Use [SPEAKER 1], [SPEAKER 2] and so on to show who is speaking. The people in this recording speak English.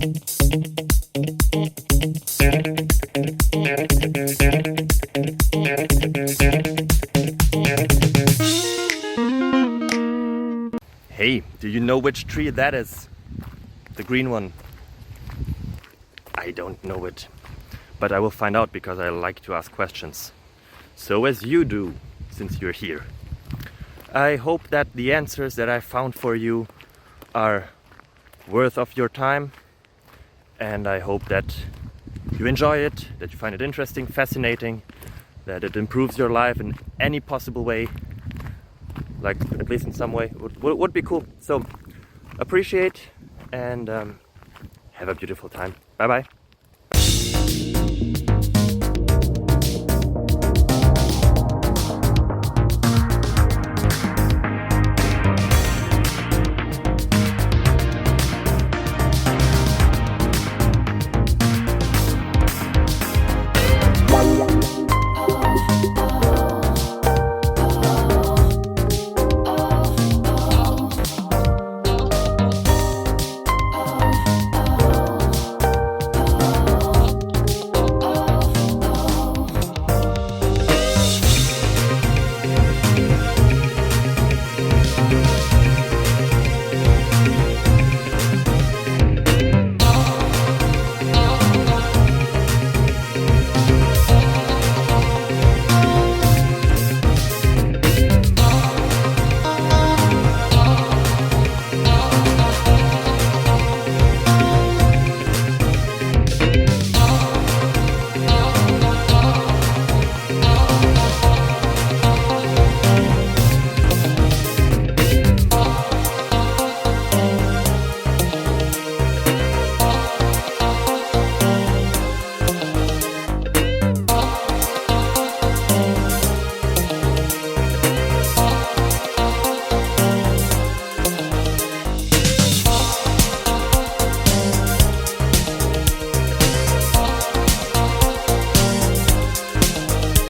[SPEAKER 1] Hey, do you know which tree that is? The green one. I don't know it, but I will find out because I like to ask questions. So as you do, since you're here. I hope that the answers that I found for you are worth of your time, and I hope that you enjoy it, that you find it interesting, fascinating, that it improves your life in any possible way, like at least in some way, would be cool. So appreciate and have a beautiful time. Bye bye.